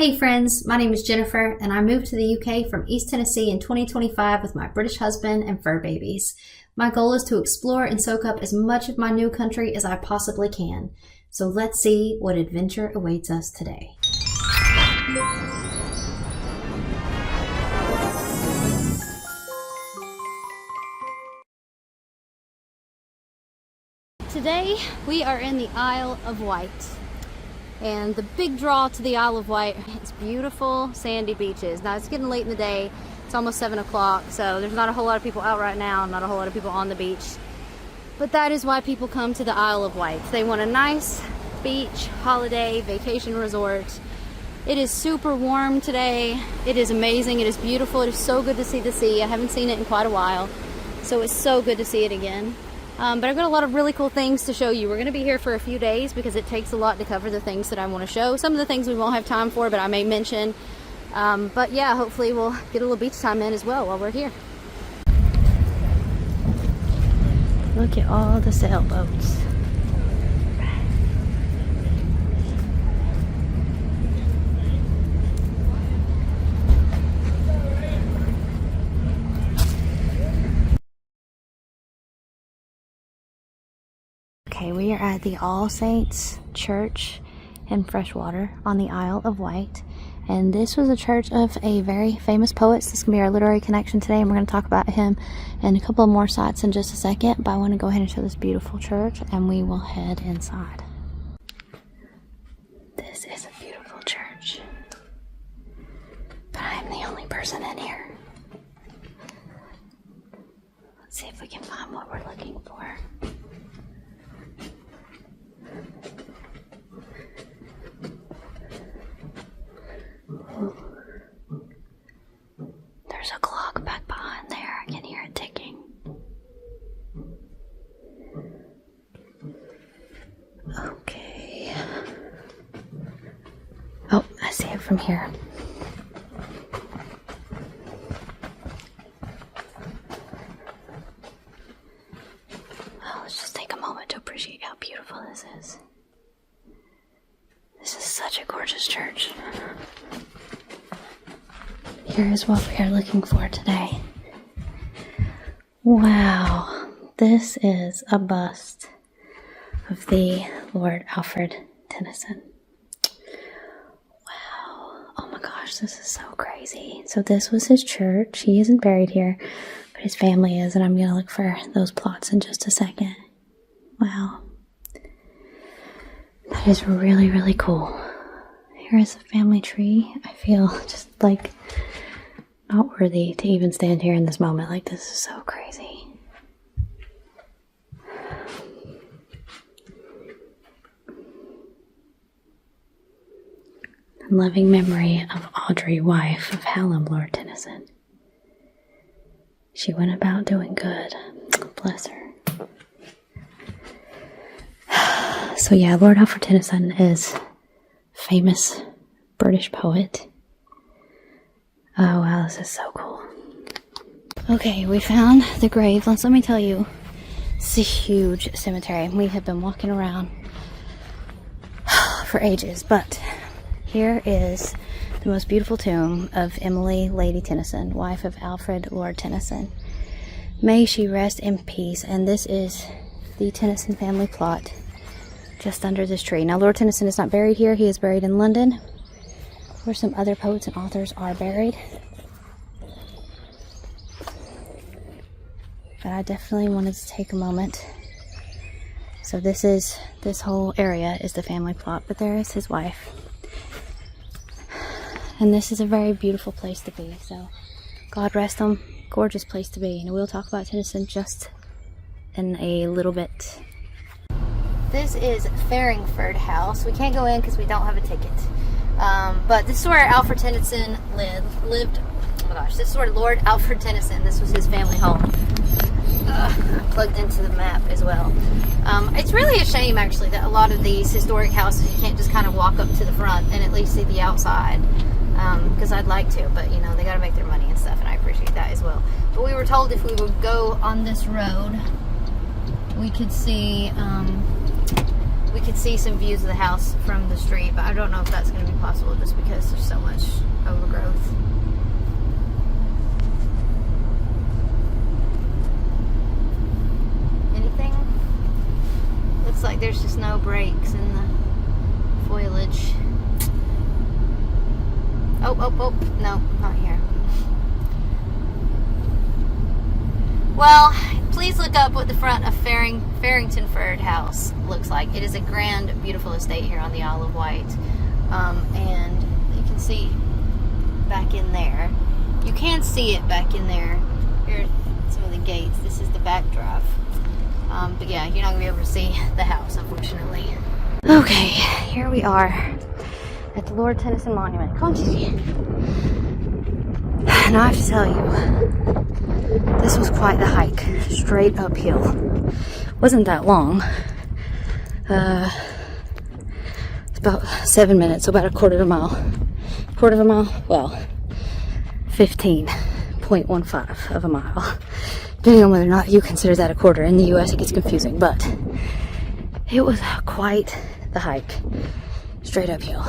Hey friends, my name is Jennifer and I moved to the UK from East Tennessee in 2025 with my British husband and fur babies. My goal is to explore and soak up as much of my new country as I possibly can. So let's see what adventure awaits us today. Today we are in the Isle of Wight. And the big draw to the Isle of Wight is beautiful sandy beaches. Now it's getting late in the day, it's almost 7 o'clock, so there's not a whole lot of people out right now, not a whole lot of people on the beach. But that is why people come to the Isle of Wight. They want a nice beach, holiday, vacation resort. It is super warm today. It is amazing, it is beautiful, it is so good to see the sea. I haven't seen it in quite a while, so it's so good to see it again. But I've got a lot of really cool things to show you. We're going to be here for a few days because it takes a lot to cover the things that I want to show. Some of the things we won't have time for, but I may mention. But yeah, hopefully we'll get a little beach time in as well while we're here. Look at all the sailboats. Okay, we are at the All Saints Church in Freshwater on the Isle of Wight. And this was a church of a very famous poet. This is going to be our literary connection today, and we're going to talk about him and a couple of more sites in just a second. But I want to go ahead and show this beautiful church, and we will head inside. This is a beautiful church, but I'm the only person in here. Let's see if we can find what we're looking for. There's a clock back behind there. I can hear it ticking. Okay. Oh, I see it from here. Well, let's just take a moment to appreciate how beautiful this is. This is such a gorgeous church. Here is what we are looking for today. Wow, this is a bust of the Lord Alfred Tennyson. Wow, oh my gosh, this is so crazy. So this was his church. He isn't buried here, but his family is, and I'm going to look for those plots in just a second. Wow. That is really, really cool. Here is a family tree. I feel just like not worthy to even stand here in this moment. Like, this is so crazy. In loving memory of Audrey, wife of Hallam, Lord Tennyson. She went about doing good. Bless her. So yeah, Lord Alfred Tennyson is a famous British poet. Oh wow, this is so cool. Okay, we found the grave. Let me tell you, it's a huge cemetery. We have been walking around for ages, but here is the most beautiful tomb of Emily Lady Tennyson, wife of Alfred Lord Tennyson. May she rest in peace. And this is the Tennyson family plot just under this tree. Now, Lord Tennyson is not buried here. He is buried in London, where some other poets and authors are buried. But I definitely wanted to take a moment. So this whole area is the family plot, but there is his wife. And this is a very beautiful place to be. So God rest him. Gorgeous place to be. And we'll talk about Tennyson just in a little bit. This is Farringford House. We can't go in because we don't have a ticket. But this is where Alfred Tennyson lived. Oh my gosh, this is where Lord Alfred Tennyson, this was his family home. I plugged into the map as well. It's really a shame actually that a lot of these historic houses you can't just kind of walk up to the front and at least see the outside. Because I'd like to, but you know, they got to make their money and stuff, and I appreciate that as well. But we were told if we would go on this road, we could see we could see some views of the house from the street, but I don't know if that's going to be possible just because there's so much overgrowth. Anything? Looks like there's just no breaks in the foliage. Oh, no, not here. Well, please look up what the front of Farringtonford House looks like. It is a grand, beautiful estate here on the Isle of Wight. And you can see back in there. You can see it back in there. Here are some of the gates. This is the back drive. But yeah, you're not going to be able to see the house, unfortunately. Okay, here we are at the Lord Tennyson Monument. Come on, Gigi. Now I have to tell you, this was quite the hike, straight uphill. Wasn't that long. It's about 7 minutes, so about a quarter of a mile. Quarter of a mile? Well, 15.15 of a mile. Depending on whether or not you consider that a quarter. In the US it gets confusing, but it was quite the hike, straight uphill.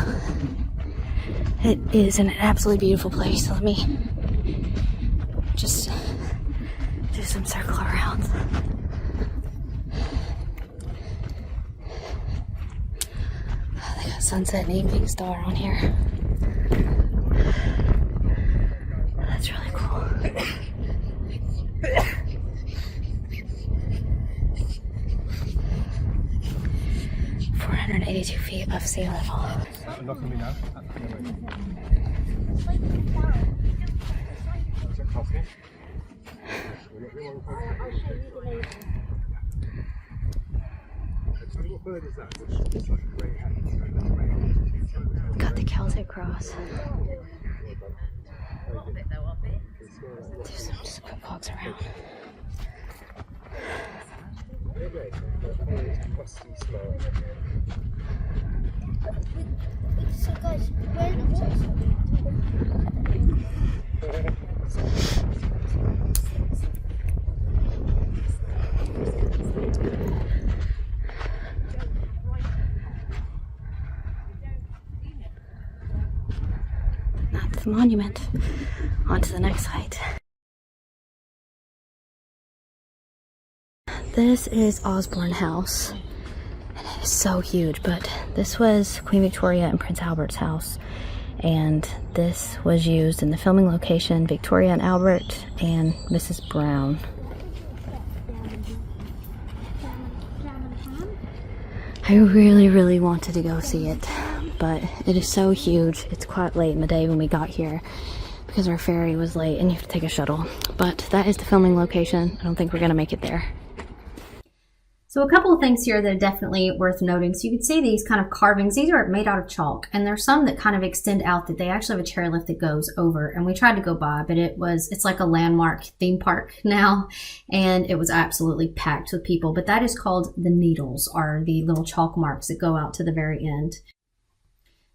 It is an absolutely beautiful place. So let me just do some circle arounds. They got sunset and evening star on here. That's really cool. 482 feet above sea level. Got the Celtic cross. Do some just quick walks around. So guys, Not the monument. On to the next site. This is Osborne House. And it is so huge, but this was Queen Victoria and Prince Albert's house. And this was used in the filming location, Victoria and Albert and Mrs. Brown. I really wanted to go see it, but it is so huge. It's quite late in the day when we got here because our ferry was late and you have to take a shuttle. But that is the filming location. I don't think we're gonna make it there. So a couple of things here that are definitely worth noting. So you can see these kind of carvings. These are made out of chalk, and there's some that kind of extend out that they actually have a chairlift that goes over. And we tried to go by, but it's like a landmark theme park now, and it was absolutely packed with people. But that is called the needles, are the little chalk marks that go out to the very end.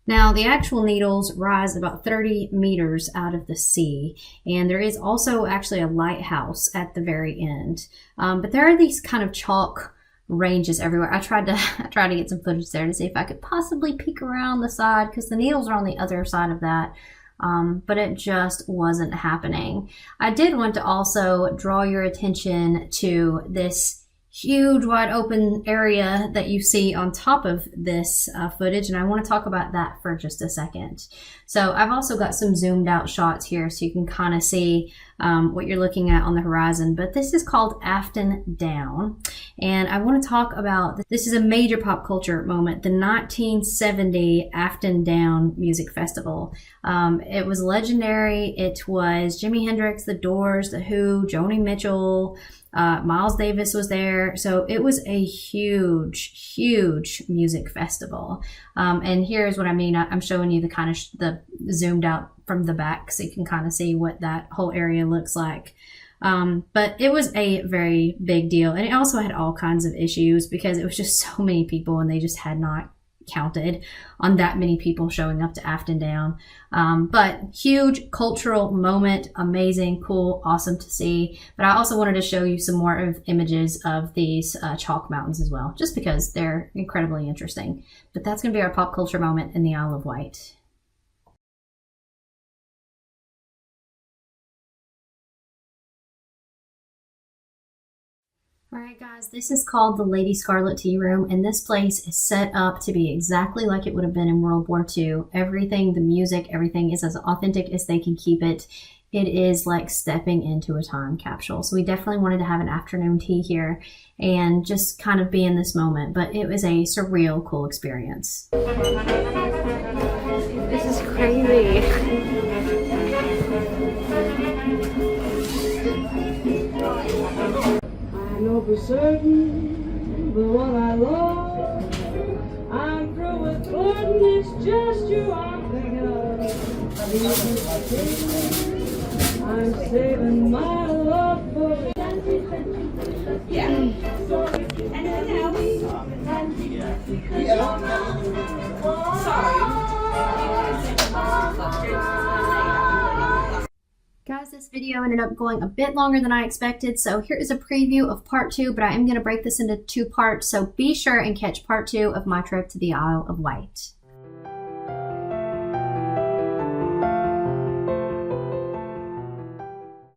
Now, the actual needles rise about 30 meters out of the sea, and there is also actually a lighthouse at the very end. But there are these kind of chalk ranges everywhere. I tried to get some footage there to see if I could possibly peek around the side because the needles are on the other side of that. But it just wasn't happening. I did want to also draw your attention to this huge wide open area that you see on top of this footage, and I want to talk about that for just a second. So I've also got some zoomed out shots here so you can kind of see what you're looking at on the horizon, but this is called Afton Down, and I want to talk about, this is a major pop culture moment, the 1970 Afton Down Music Festival. It was legendary. It was Jimi Hendrix, The Doors, The Who, Joni Mitchell, Miles Davis was there. So it was a huge music festival. And here's what I mean. I'm showing you the kind of the zoomed out from the back so you can kind of see what that whole area looks like. But it was a very big deal. And it also had all kinds of issues because it was just so many people and they just had not counted on that many people showing up to Afton Down. But huge cultural moment, amazing, cool, awesome to see. But I also wanted to show you some more of images of these chalk mountains as well, just because they're incredibly interesting. But that's going to be our pop culture moment in the Isle of Wight. Alright guys, this is called the Lady Scarlet Tea Room, and this place is set up to be exactly like it would have been in World War II. Everything, the music, everything is as authentic as they can keep it. It is like stepping into a time capsule. So we definitely wanted to have an afternoon tea here and just kind of be in this moment, but it was a surreal, cool experience. This is crazy. I know for certain the one I love. I'm through with flirting, it's just you I'm thinking of. I'm saving my love for you. Yeah. Anything else? Sorry. Guys, this video ended up going a bit longer than I expected, so here is a preview of part 2, but I am going to break this into 2 parts, so be sure and catch part 2 of my trip to the Isle of Wight.